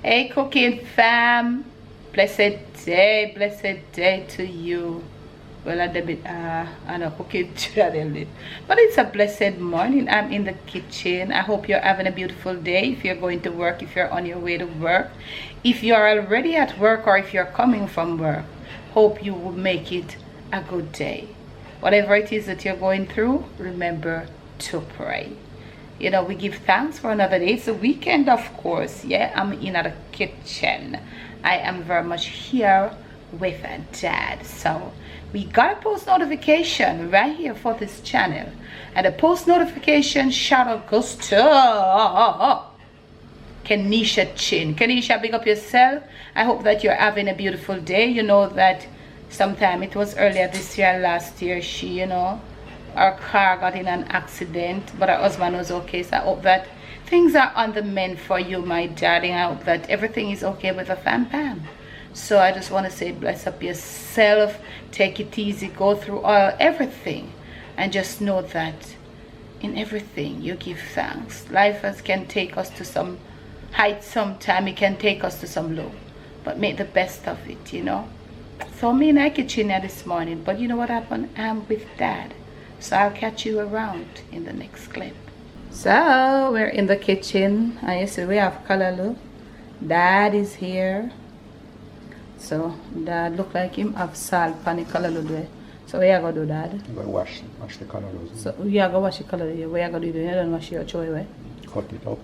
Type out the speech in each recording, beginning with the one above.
Hey cooking fam, blessed day to you. Well, a bit I know cooking channel, but it's a blessed morning. I'm in the kitchen. I hope you're having a beautiful day. If you're going to work, if you're on your way to work, if you're already at work, or if you're coming from work, hope you will make it a good day. Whatever it is that you're going through, remember to pray. You know, we give thanks for another day. It's a weekend, of course. Yeah, I'm in the kitchen. I am very much here with Dad. So we got a post notification right here for this channel, and the post notification shout out goes to Kenisha Chin. Kenisha, big up yourself. I hope that you're having a beautiful day. You know that sometime it was earlier this year, last year, she, you know, our car got in an accident, but her husband was okay. So I hope that things are on the mend for you, my darling. I hope that everything is okay with the fam pam. So I just want to say, bless up yourself, take it easy, go through everything, and just know that in everything you give thanks. Life can take us to some height sometime, it can take us to some low, but make the best of it, you know. So me in the kitchen this morning, but you know what happened? I'm with Dad. So I'll catch you around in the next clip. So we're in the kitchen, and you see we have Kalalu. Dad is here. So Dad look like him have salt pan the Kalalu there. So what you gonna do, Dad? I'm gonna wash the Kalalu. So you are gonna wash the Kalalu. What you gonna do? You don't wash your choy way. Cut it up.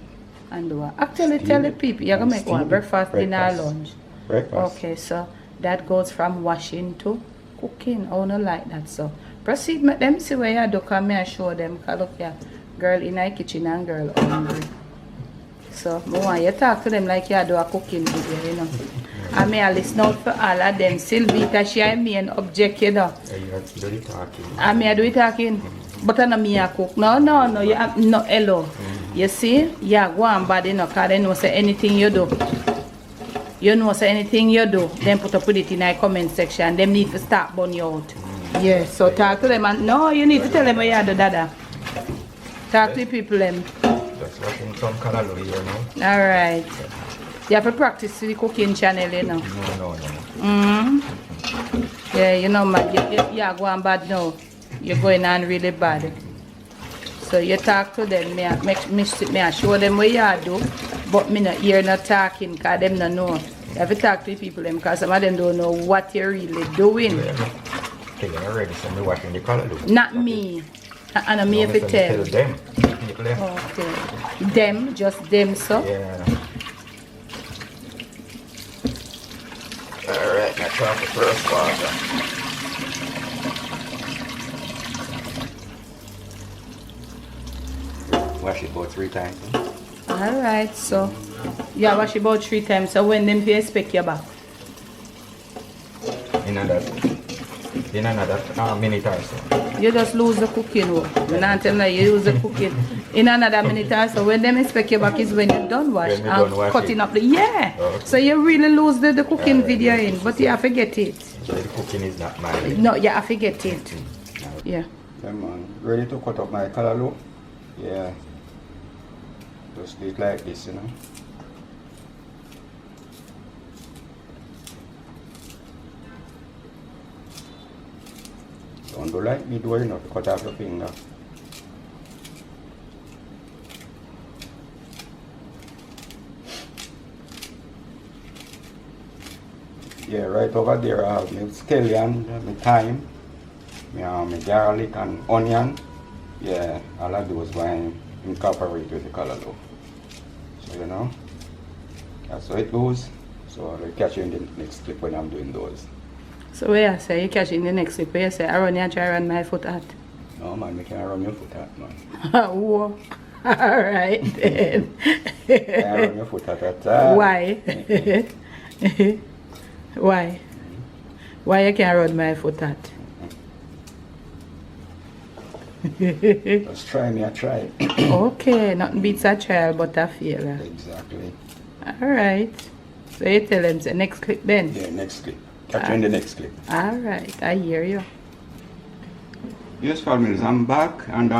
And do what? Actually tell the people you're gonna make one breakfast, dinner, lunch. Breakfast. Okay, so that goes from washing to cooking. I don't like that. So proceed, make them see where you do, come here and show them. Cause look here, girl in the kitchen and girl hungry. So I want you talk to them like you do a cooking video, you know. I may listen out for all of them. Sylvita, she is main object, you know. Yeah, you have to do the talking. I may do it talking, but I know me a cook. No, you have no hello. You see, yeah, go on bad, you know, cause they know say anything you do. You know say anything you do, then put up with it in the comment section. Them need to start burn you out. Yeah, so talk to them and no, you need to tell them what you do, Dada. Talk to people them. Just watching some Kalalu, you know. Alright. You have to practice the cooking channel, you know. No. Yeah, you know man, you're going bad now. You're going on really bad. So you talk to them, me show them what you do, but me not hear no talking because them don't know. You have to talk to people them because some of them don't know what you're really doing. Okay, you're ready, so I'm washing the Kalalu. Not me. And me if it tell them. People them. Okay. Them, just them, so. Yeah. Alright, now try the first water. Wash it about 3 times. Alright, so yeah, wash it about 3 times. So when them you expect you back? In another minute or so. You just lose the cooking work. You not tell me you use the cooking in another minute or so. When them expect you back is when you're done wash and cutting up the Okay. So you really lose the cooking video in, but you have to get it. So the cooking is not mine. No, you have to get it. Yeah. Yeah, man. Ready to cut up my Kalalu? Yeah. Just do it like this, you know. Don't do like me do, you know, cut off your finger. Yeah, right over there I have my scallion, my thyme, my garlic and onion. Yeah, all of those I incorporate with the Kalalu. So you know, that's how it goes. So I'll catch you in the next clip when I'm doing those. So where I say you catch in the next clip, where you say I run you try run my foot out. No man, you can't run your foot out, man. Whoa. Alright then. Can't run your foot out at all. Why? Why? Why you can't run my foot out? Just try me, I try. Okay, nothing beats a trial but a failure. Exactly. Alright. So you tell them, say next clip then? Yeah, next clip. Catch you in the next clip. Alright, I hear you. Yes, family, I'm back and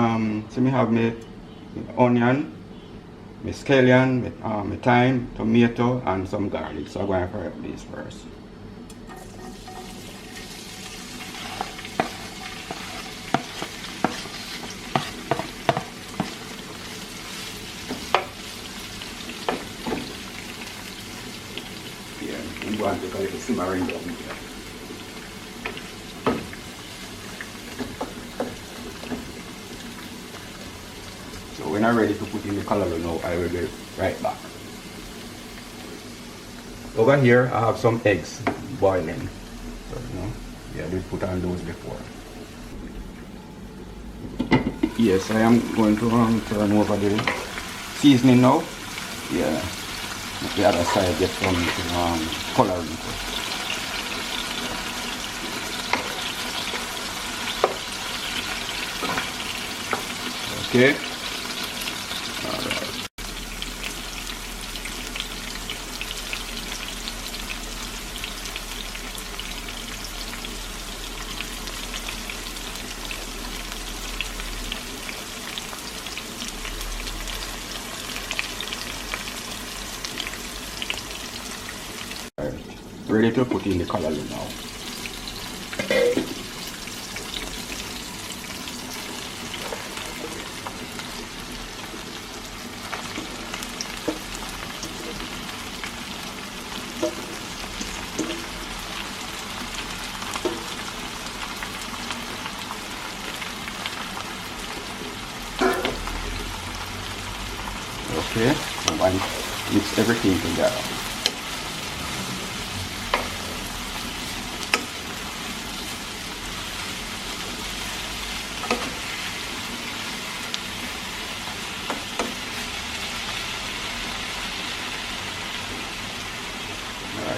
so me have my onion, my scallion, my thyme, tomato, and some garlic. So I'm going to fry up these first. Yeah, I'm going to take a little simmering down here. So when I'm ready to put in the callaloo now, I will be right back. Over here, I have some eggs boiling. So, yeah, we put on those before. Yes, I am going to turn over the seasoning now. Yeah, the other side get some coloring. Okay. Ready to put in the callaloo now. Okay, I'm going to mix everything together.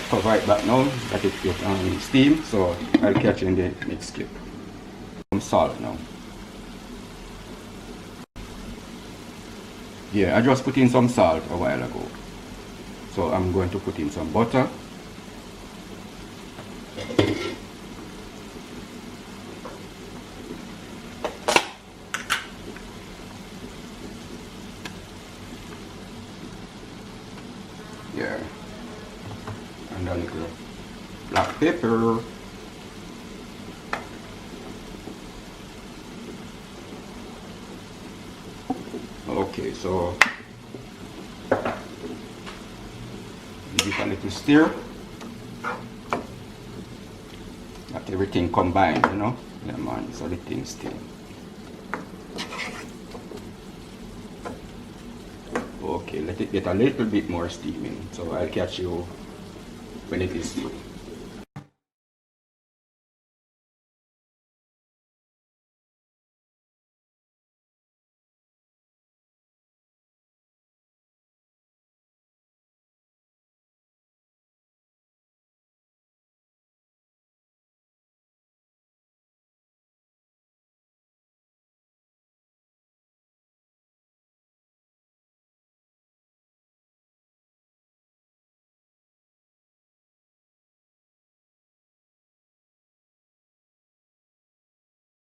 Cover it back now, let it get steam, so I'll catch you in the next clip. Some salt now. Yeah, I just put in some salt a while ago. So I'm going to put in some butter. Yeah. And a little black pepper. Okay, so give it a little stir. Let everything combined, Yeah, man, so the thing steam. Okay, let it get a little bit more steaming. So I'll catch you when it is through.